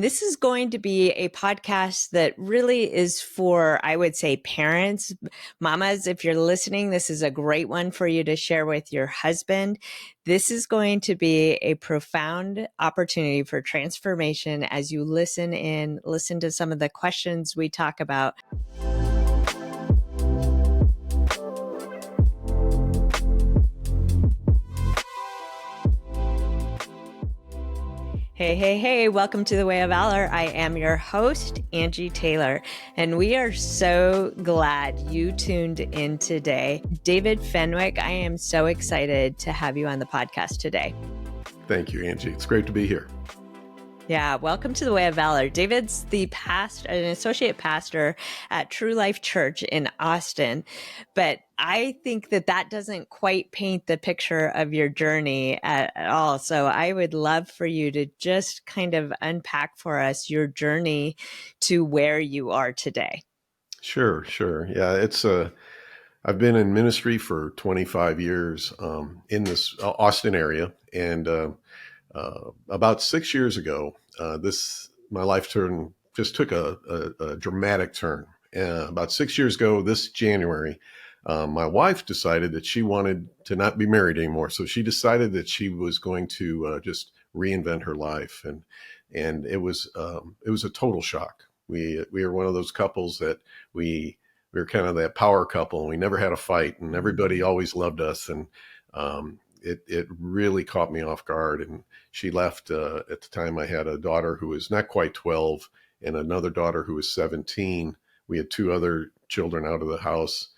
This is going to be a podcast that really is for, I would say, parents, mamas. If you're listening, this is a great one for you to share with your husband. This is going to be a profound opportunity for transformation as you listen to some of the questions we talk about. Hey, welcome to the Way of Valor. I am your host, Angie Taylor, and we are so glad you tuned in today. David Fenwick, I am so excited to have you on the podcast today. Thank you, Angie. It's great to be here. Yeah, welcome to the Way of Valor. David's an associate pastor at True Life Church in Austin, but I think that doesn't quite paint the picture of your journey at all. So I would love for you to just kind of unpack for us your journey to where you are today. Sure. Yeah, I've been in ministry for 25 years in this Austin area, and about 6 years ago, my life just took a dramatic turn. About 6 years ago, this January, my wife decided that she wanted to not be married anymore. So she decided that she was going to just reinvent her life, and it was a total shock. We were one of those couples that we were kind of that power couple, and we never had a fight, and everybody always loved us, and it really caught me off guard. And she left. At the time, I had a daughter who was not quite 12 and another daughter who was 17. We had two other children out of the house,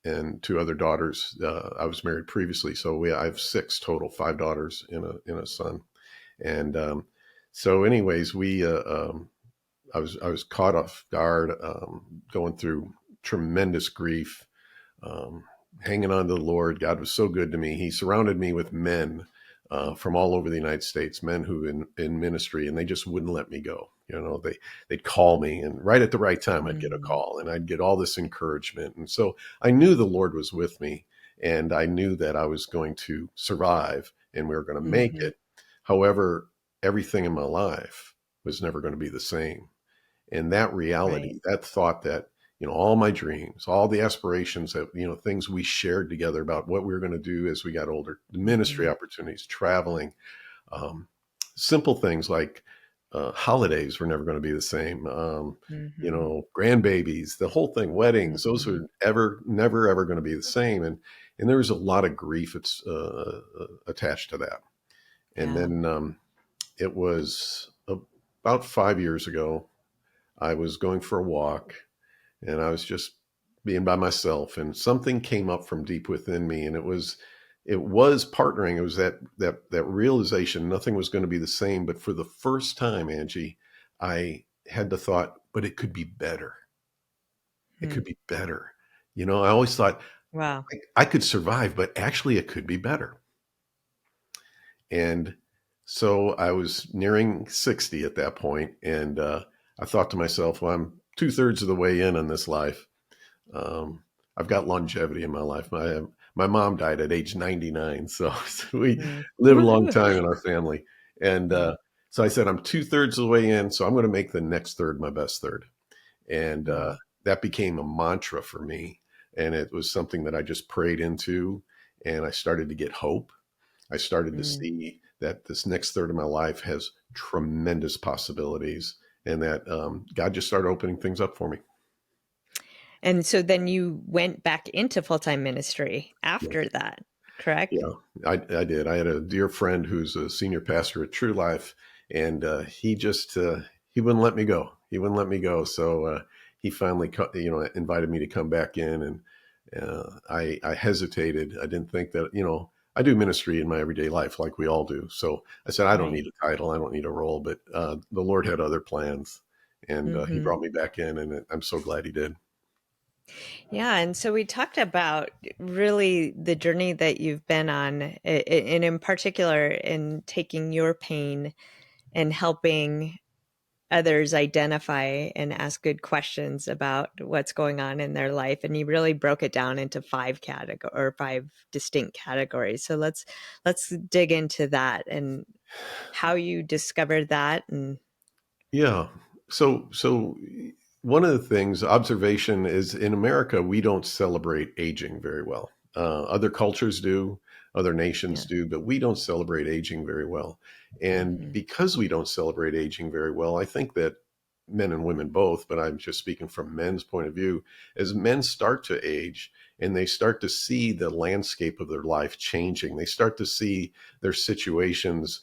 and two other daughters. I was married previously, so I have six total, 5 daughters and a son. And so anyways, I was caught off guard, going through tremendous grief, hanging on to the Lord. God was so good to me. He surrounded me with men from all over the United States, men who in ministry, and they just wouldn't let me go. You know, they'd call me, and right at the right time, I'd get a call, and I'd get all this encouragement. And so I knew the Lord was with me, and I knew that I was going to survive, and we were going to make it. However, everything in my life was never going to be the same. And that reality, that thought that, all my dreams, all the aspirations that, things we shared together about what we were going to do as we got older, the ministry opportunities, traveling, simple things like holidays were never going to be the same. Grandbabies, the whole thing, weddings, those are never, ever going to be the same. And there was a lot of grief attached to that. And then it was about 5 years ago, I was going for a walk, and I was just being by myself, and something came up from deep within me, and it was partnering. It was that realization nothing was going to be the same. But for the first time, Angie, I had the thought, but it could be better. It could be better. I always thought, wow, I could survive, but actually it could be better. And so I was nearing 60 at that point, and I thought to myself, well, I'm 2/3 of the way in on this life. I've got longevity in my life. My mom died at age 99, so we live a long time in our family. And so I said, I'm 2/3 of the way in, so I'm going to make the next third my best third. And that became a mantra for me. And it was something that I just prayed into, and I started to get hope. I started to see that this next third of my life has tremendous possibilities, and that God just started opening things up for me. And so then you went back into full-time ministry after that, correct? Yeah, I did. I had a dear friend who's a senior pastor at True Life, and he wouldn't let me go. He wouldn't let me go. So he finally, invited me to come back in, and I hesitated. I didn't think that, I do ministry in my everyday life like we all do. So I said, I don't need a title. I don't need a role, but the Lord had other plans, and he brought me back in, and I'm so glad he did. Yeah. And so we talked about really the journey that you've been on, and in particular in taking your pain and helping others identify and ask good questions about what's going on in their life. And you really broke it down into five distinct categories. So let's dig into that and how you discovered that. And Yeah. So one of the things, observation is in America, we don't celebrate aging very well. Other cultures do, other nations yeah. do, but we don't celebrate aging very well. And Hmm. because we don't celebrate aging very well, I think that men and women both, but I'm just speaking from men's point of view, as men start to age and they start to see the landscape of their life changing, they start to see their situations.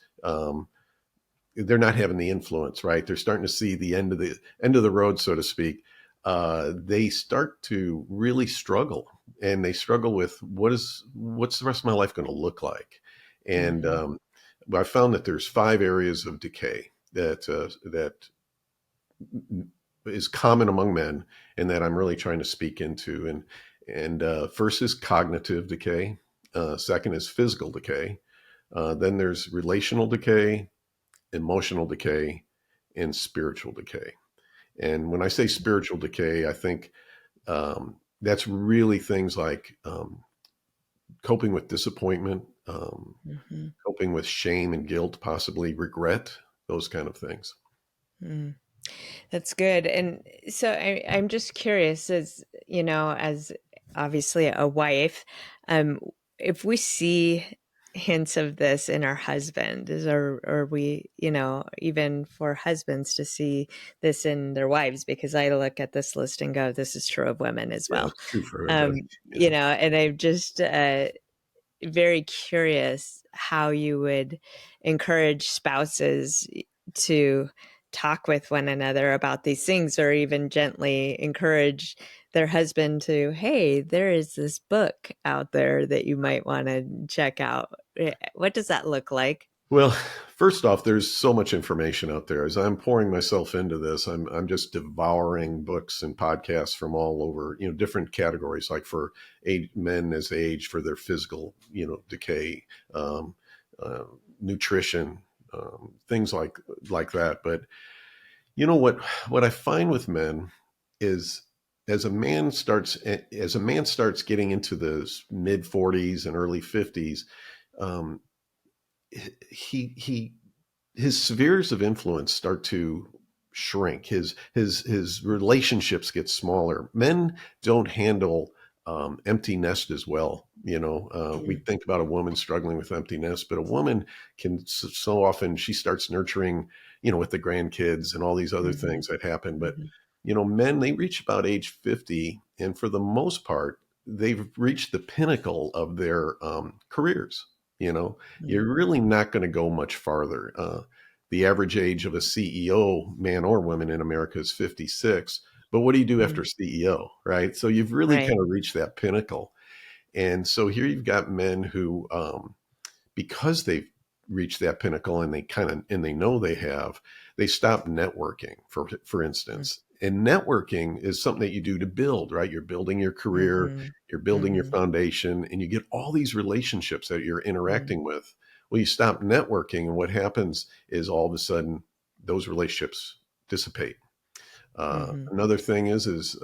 They're not having the influence, right? They're starting to see the end of the road, so to speak. They start to really struggle, and they struggle with what's the rest of my life going to look like. And Hmm. I found that there's 5 areas of decay that is common among men, and that I'm really trying to speak into. And first is cognitive decay. Second is physical decay. Then there's relational decay, emotional decay, and spiritual decay. And when I say spiritual decay, I think that's really things like coping with disappointment, Hmm. coping with shame and guilt, possibly regret, those kind of things. Mm. That's good. And so I'm just curious, as as obviously a wife, um, if we see hints of this in our husband, or we, even for husbands to see this in their wives, because I look at this list and go, this is true of women as Yeah, well. it's true for everybody. Yeah. And I'm just very curious how you would encourage spouses to talk with one another about these things, or even gently encourage their husband to, hey, there is this book out there that you might want to check out. What does that look like? Well, first off, there's so much information out there. As I'm pouring myself into this, I'm just devouring books and podcasts from all over, different categories, like for men as age, for their physical, decay, um, uh, nutrition, things like that. But what I find with men is as a man starts getting into the mid 40s and early 50s, um, he his spheres of influence start to shrink. His relationships get smaller. Men don't handle empty nest as well. We Mm, think about a woman struggling with empty nest, but a woman can so often she starts nurturing, with the grandkids and all these other mhm, things that happen. But mhm, men, they reach about age 50, and for the most part, they've reached the pinnacle of their careers. You know, mm, you're really not going to go much farther. The average age of a CEO, man or woman in America, is 56. But what do you do after mm. CEO, right? So you've really Right. kind of reached that pinnacle. And so here you've got men who, because they've reached that pinnacle and they know they have, they stop networking, for Mm, instance. And networking is something that you do to build, right? You're building your career, mhm, you're building your mhm, foundation, and you get all these relationships that you're mm, interacting with. Well, you stop networking, and what happens is all of a sudden those relationships dissipate. mhm, Another thing is as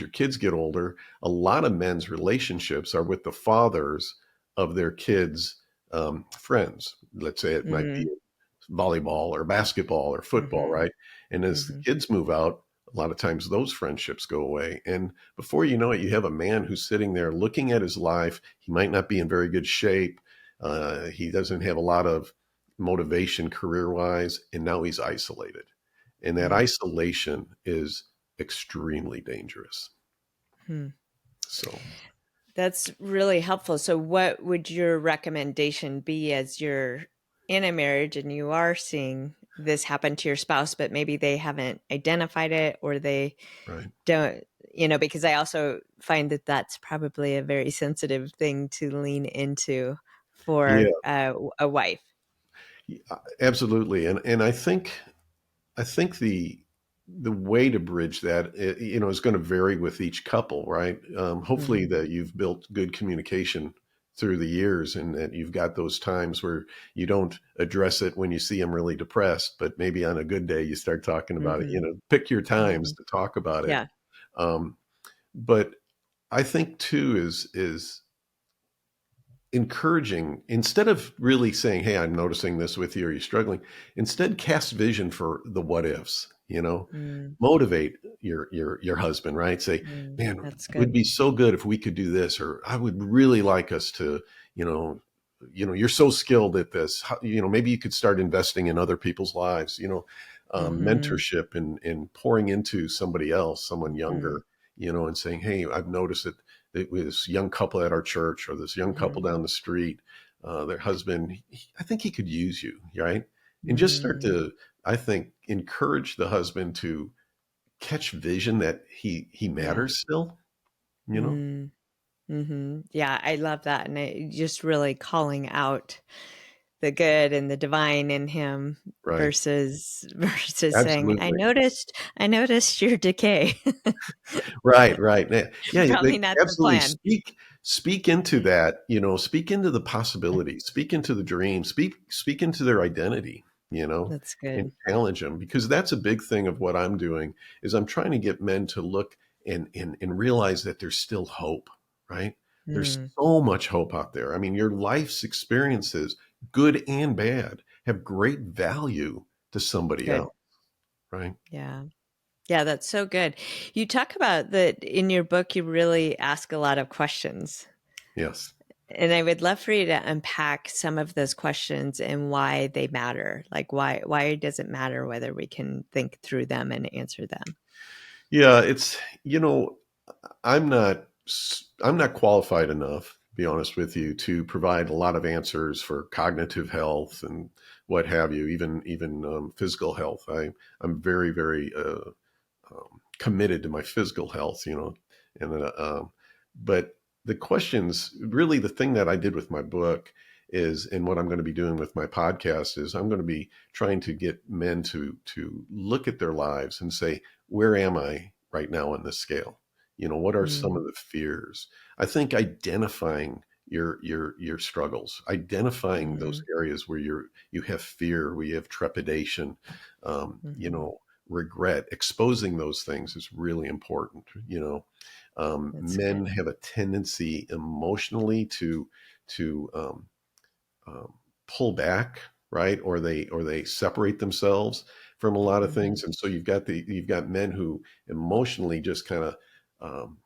your kids get older, a lot of men's relationships are with the fathers of their kids' friends. Let's say it might be mhm, volleyball or basketball or football, mhm, right? And as the mhm, kids move out, a lot of times those friendships go away. And before you know it, you have a man who's sitting there looking at his life. He might not be in very good shape. He doesn't have a lot of motivation career wise, and now he's isolated. And that mm, isolation is extremely dangerous. mm. So, That's really helpful. So, what would your recommendation be as you're in a marriage and you are seeing this happen to your spouse, but maybe they haven't identified it, or they right. don't, because I also find that that's probably a very sensitive thing to lean into Yeah, for a wife. absolutely. And I think the way to bridge that, is going to vary with each couple, right? Hopefully Hmm. that you've built good communication through the years, and that you've got those times where you don't address it when you see them really depressed, but maybe on a good day you start talking about it. Mm-hmm. Pick your times Mm-hmm. to talk about it. Yeah. Um, but I think too is encouraging, instead of really saying, hey, I'm noticing this with you, are you struggling, instead cast vision for the what ifs. Mm, Motivate your husband, right? Say, man, that's it would good. be so good if we could do this, or I would really like us to, you know you're so skilled at this. Maybe you could start investing in other people's lives. Mm-hmm. Mentorship and pouring into somebody else, someone Mm-hmm. younger, and saying, hey, I've noticed that this young couple at our church, or this young couple down the street, their husband, I think he could use you, right? And just start Mm-hmm. to, I think, encourage the husband to catch vision that he Yeah. matters still, you know? Mm-hmm. Yeah, I love that. And just really calling out the good and the divine in him Right. versus saying, Absolutely. I noticed your decay. Right. Yeah, Probably not the absolutely. plan. Speak into that, speak into the possibilities, speak into the dreams, speak into their identity, That's and good. challenge them, because that's a big thing of what I'm doing is I'm trying to get men to look and realize that there's still hope, right? There's Mm, so much hope out there. I mean, your life's experiences, good and bad, have great value to somebody good. else, right? Yeah. Yeah, that's so good. You talk about that in your book, you really ask a lot of questions. Yes. And I would love for you to unpack some of those questions and why they matter. Like why does it matter whether we can think through them and answer them? Yeah, it's I'm not I'm not qualified enough, to be honest with you, to provide a lot of answers for cognitive health and what have you, even physical health. I'm very very committed to my physical health, and but the questions, really, the thing that I did with my book is, and what I'm going to be doing with my podcast is, I'm going to be trying to get men to look at their lives and say, where am I right now on this scale? What are some of Mm, the fears? I think identifying your struggles, identifying those mhm, areas where you have fear, where you have trepidation, mhm. regret, exposing those things is really important. That's Men good. have a tendency emotionally to um, pull back, right? Or they separate themselves from a lot of Mhm, things, and so you've got men who emotionally just kind of um,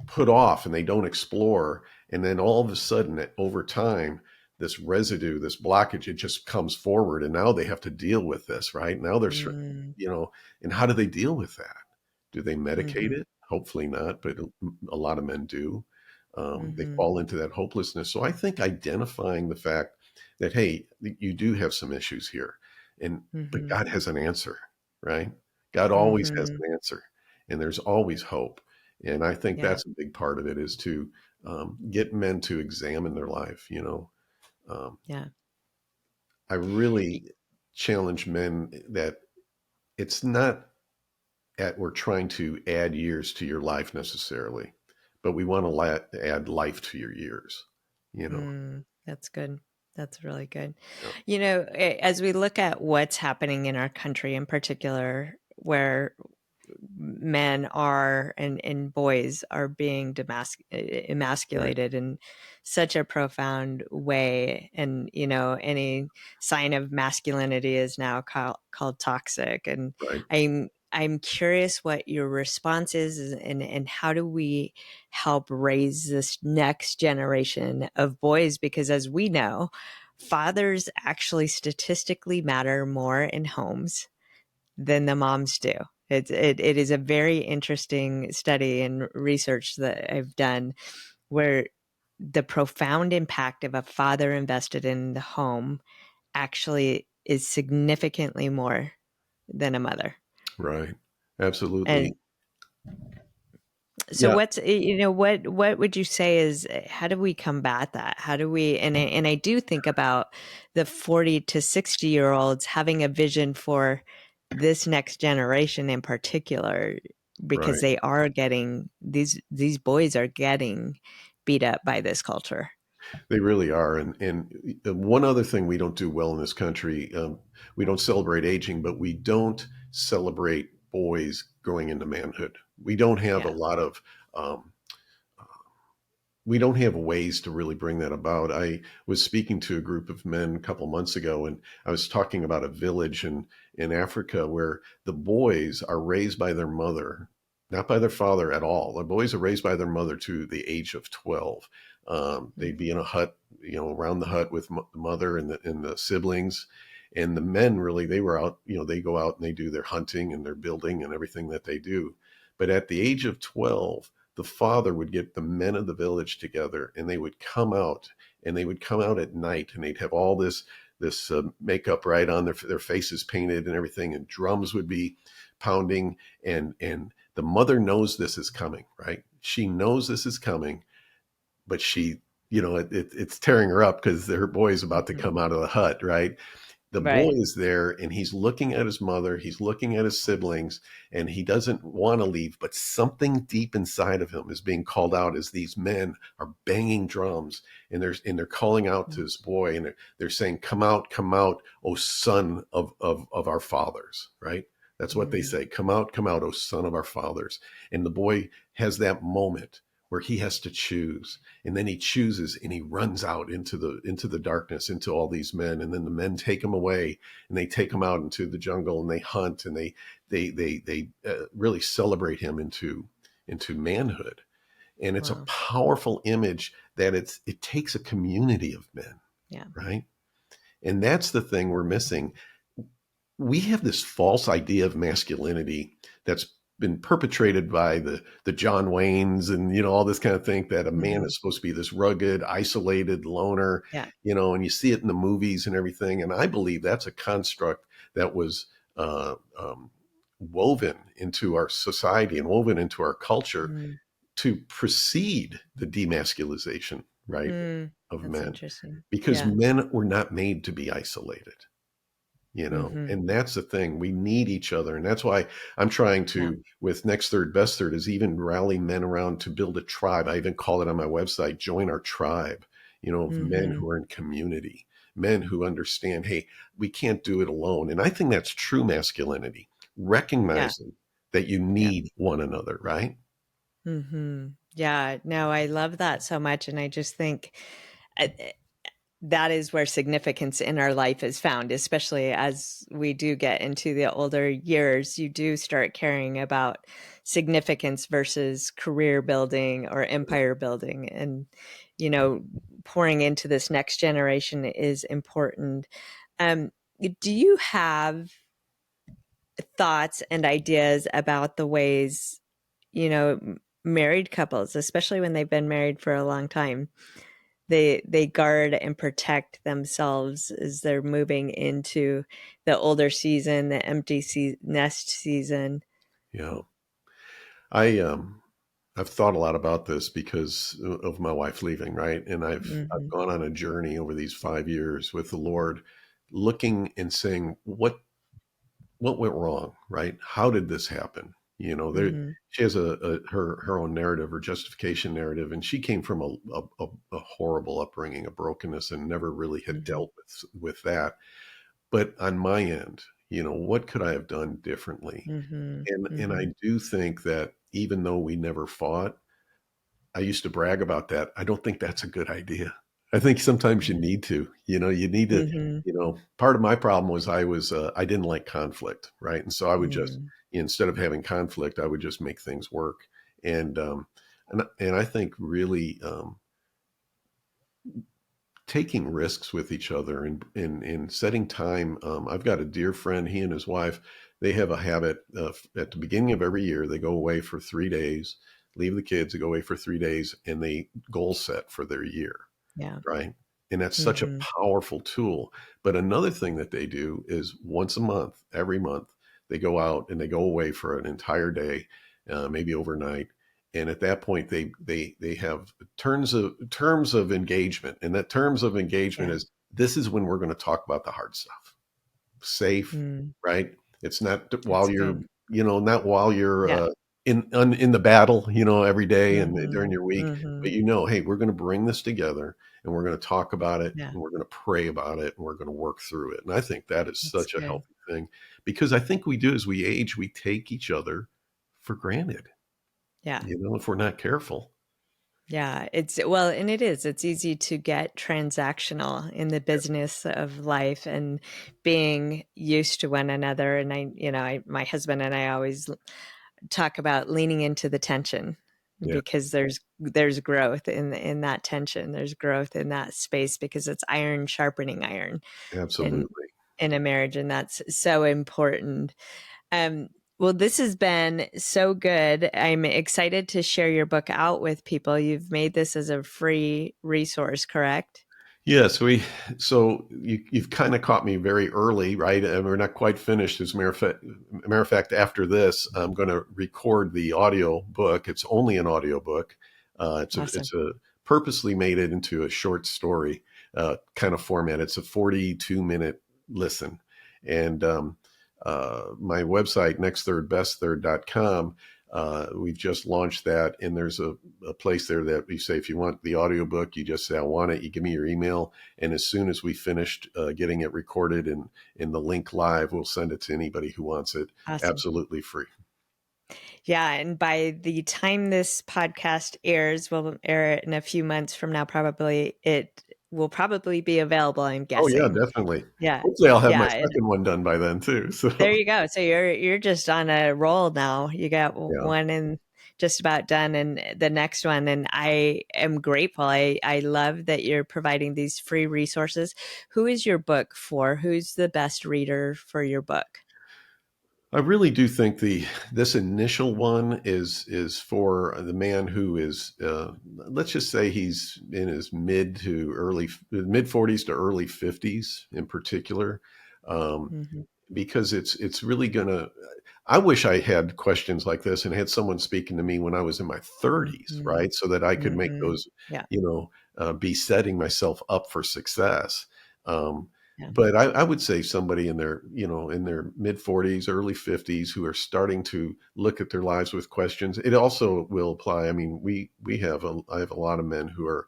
put off, and they don't explore, and then all of a sudden, over time, this residue, this blockage, it just comes forward, and now they have to deal with this, right? Now mm, you know and how do they deal with that? Do they medicate mhm, it? Hopefully not, but a lot of men do. They mhm, fall into that hopelessness. So I think identifying the fact that, hey, you do have some issues here, but mhm, God has an answer, right? God always has mhm. an answer, and there's always hope. And I think Yeah, that's a big part of it, is to get men to examine their life. Um, yeah. I really challenge men that it's not at we're trying to add years to your life necessarily, but we want to add life to your years. You know, That's good. That's really good. yeah, As we look at what's happening in our country in particular, where men are and boys are being right, emasculated in such a profound way, and any sign of masculinity is now called toxic. And right, I'm curious what your response is, and how do we help raise this next generation of boys, because as we know, fathers actually statistically matter more in homes than the moms do. It is a very interesting study and research that I've done, where the profound impact of a father invested in the home actually is significantly more than a mother. right. And Absolutely. so Yeah, what would you say is, how do we combat that? How do we, and I do think about the 40 to 60-year-olds having a vision for this next generation in particular, because right. they are getting these boys are getting beat up by this culture. They really are. And one other thing we don't do well in this country, we don't celebrate aging, but we don't celebrate boys growing into manhood. We don't have a Yeah. lot of um, we don't have ways to really bring that about. I was speaking to a group of men a couple months ago, and I was talking about a village in Africa where the boys are raised by their mother, not by their father at all. The boys are raised by their mother to the age of 12. They'd be in a hut, around the hut with the mother and the siblings. And the men really, they were out, they go out and they do their hunting and their building and everything that they do. But at the age of 12, the father would get the men of the village together and they would come out, and they would come out at night, and they'd have all this makeup right on their faces painted and everything, and drums would be pounding, and the mother knows this is coming, right? She knows this is coming, but she, it's tearing her up because her boy's about to Mhm. come out of the hut, right? The boy Right. is there and he's looking at his mother, he's looking at his siblings, and he doesn't want to leave, but something deep inside of him is being called out as these men are banging drums, and they're calling out to Mm. this boy, and they're saying, come out, O son of our fathers, right? That's what they Mm. say. Come out, O son of our fathers. And the boy has that moment where he has to choose, and then he chooses and he runs out into the darkness, into all these men, and then the men take him away, and they take him out into the jungle, and they hunt, and they really celebrate him into manhood. And it's a Wow. powerful image that it takes a community of men, Yeah. right? And that's the thing we're missing. We have this false idea of masculinity that's been perpetrated by the John Waynes and all this kind of thing, that a man Mhm. is supposed to be this rugged, isolated loner, Yeah. and you see it in the movies and everything. And I believe that's a construct that was uh, um, woven into our society and woven into our culture Mm. to precede the demasculization, right, Mm. of That's men, interesting. because Yeah. men were not made to be isolated, Mhm. and that's the thing. We need each other. And that's why I'm trying Yeah. to, with Next Third, Best Third, is even rally men around to build a tribe. I even call it on my website, join our tribe, of men Mhm. who are in community, men who understand, hey, we can't do it alone. And I think that's true masculinity, Yeah. recognizing that you Yeah. need one another, right? Mhm. Yeah. No, I love that so much, and I just think uh, that is where significance in our life is found, especially as we do get into the older years. You do start caring about significance versus career building or empire building. And, you know, pouring into this next generation is important. Um, do you have thoughts and ideas about the ways, married couples, especially when they've been married for a long time, they guard and protect themselves as they're moving into the older season, the nest season. Yeah. I I've thought a lot about this because of my wife leaving, right? And I've Mhm, gone on a journey over these 5 years with the Lord, looking and saying, what went wrong, right? How did this happen? mhm, She has her own narrative, her justification narrative, and she came from a horrible upbringing, a brokenness, and never really had mhm, dealt with that. But on my end, what could I have done differently? mhm, And I mhm, do think that even though we never fought, I used to brag about that. I don't think that's a good idea. I think sometimes you mhm, need to, you need to, mhm, part of my problem was I didn't like conflict, right? And so I would just, mm. instead of having conflict, I would just make things work. And, and I think really, taking risks with each other and setting time. I've got a dear friend, he and his wife, they have a habit of at the beginning of every year, they go away for 3 days, leave the kids, they go away for 3 days, and they goal set for their year, Yeah. right? And that's such a Mhm, powerful tool. But another thing that they do is once a month, every month, they go out and they go away for an entire day, maybe overnight. And at that point, they have terms of engagement, and that terms of engagement yeah. is, this is when we're going to talk about the hard stuff. Safe, Mm. right? It's not while That's you're, good. not while you're Yeah. in the battle, every day and during Mhm, your week, but mhm, hey, we're going to bring this together, and we're going to talk about it, Yeah. and we're going to pray about it, and we're going to work through it. And I think that is That's such a good. healthy thing, because I think we do, as we age, we take each other for granted, Yeah. if we're not careful. Yeah, well, and it's easy to get transactional in the business of life and being used to one another. And my husband and I always talk about leaning into the tension, Yeah, because there's growth in that tension. There's growth in that space, because it's iron sharpening iron in absolutely. in a marriage, and that's so important. Um, well, this has been so good. I'm excited to share your book out with people. You've made this as a free resource, correct? Yes, so you've kind of caught me very early, right? And we're not quite finished. As a matter of fact, after this, I'm going to record the audio book. It's only an audio book. Awesome. It's a purposely made it into a short story kind of format. It's a 42-minute listen, and my website, nextthirdbestthird.com. We've just launched that, and there's a place there that you say, if you want the audiobook, you just say, I want it. You give me your email. And as soon as we finished getting it recorded and in the link live, we'll send it to anybody who wants it Awesome. absolutely free. Yeah. And by the time this podcast airs, we'll air it in a few months from now, probably. It will probably be available, I'm Oh, yeah, guessing. definitely. Yeah. Hopefully I'll have my Yeah. second one done by then too. So, There you go. So you're just on a roll now. You got yeah. one and just about done, and the next one. And I am grateful. I love that you're providing these free resources. Who is your book for? Who's the best reader for your book? I really do think this initial one is for the man who is let's just say he's in his mid 40s to early 50s in particular, um, Hmm. because it's really gonna. I wish I had questions like this and had someone speaking to me when I was in my 30s, Hmm. right? So that I could make Hmm. those, Yeah. be setting myself up for success. Um, Yeah. but I would say somebody in their mid 40s, early 50s, who are starting to look at their lives with questions. It also will apply. I mean, I have a lot of men who are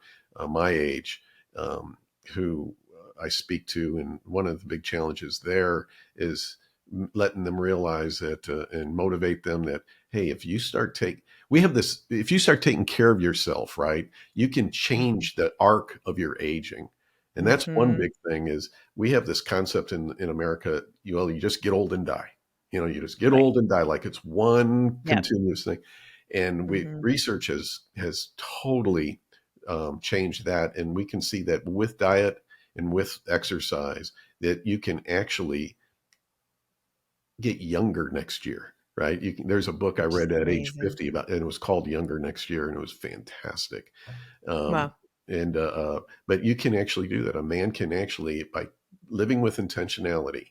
my age, who I speak to, and one of the big challenges there is letting them realize that and motivate them that, hey, if you start taking care of yourself, right, you can Hmm. change the arc of your aging. And that's one Hmm. big thing is we have this concept in America, you just get old and die. You just get Right. old and die, like it's one Yep. continuous thing. And Hmm. research has totally changed that. And we can see that with diet and with exercise, that you can actually get younger next year, right? There's a book I Which is read at age amazing. 50 about, and it was called Younger Next Year, and it was fantastic. Um, Wow. and but you can actually do that. A man can actually, by living with intentionality,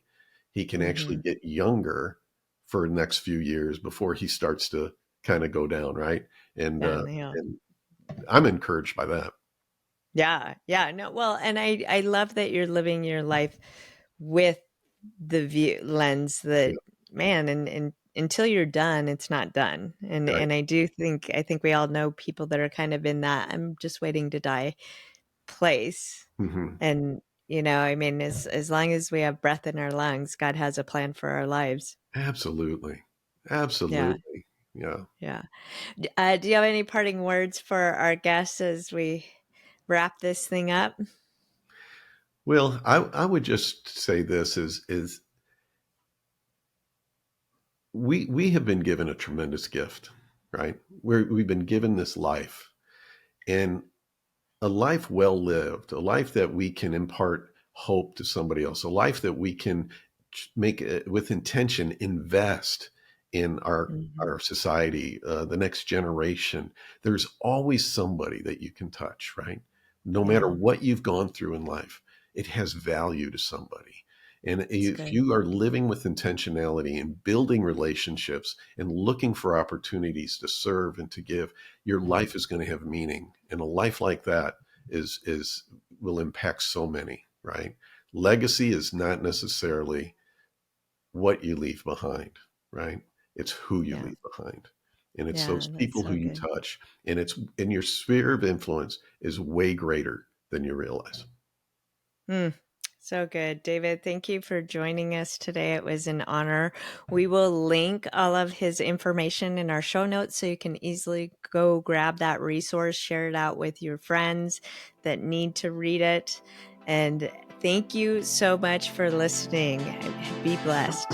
he can actually Hmm. get younger for the next few years before he starts to kind of go down, right? And Yeah. Yeah. and I'm encouraged by that. Yeah. Yeah. No, well, and I love that you're living your life with the view lens Yeah, that, man, and until you're done, it's not done. And right. I think we all know people that are kind of in that I'm just waiting to die place. Hmm. And I mean, as long as we have breath in our lungs, God has a plan for our lives. Absolutely, Yeah. absolutely. Yeah. Yeah. Do you have any parting words for our guests as we wrap this thing up? Well, I would just say this is we have been given a tremendous gift, right? We've been given this life, and a life well lived, a life that we can impart hope to somebody else, a life that we can make with intention, invest in Hmm. our society, the next generation. There's always somebody that you can touch, right? No matter Yeah, what you've gone through in life, it has value to somebody. And that's if good. you are living with intentionality and building relationships and looking for opportunities to serve and to give, your life is going to have meaning. And a life like that is will impact so many, right? Legacy is not necessarily what you leave behind, right? It's who you Yeah. leave behind. And it's Yeah, those that's people who so you good. touch. And it's in your sphere of influence is way greater than you realize. Mm, so good. David, thank you for joining us today. It was an honor. We will link all of his information in our show notes so you can easily go grab that resource, share it out with your friends that need to read it. And thank you so much for listening. Be blessed.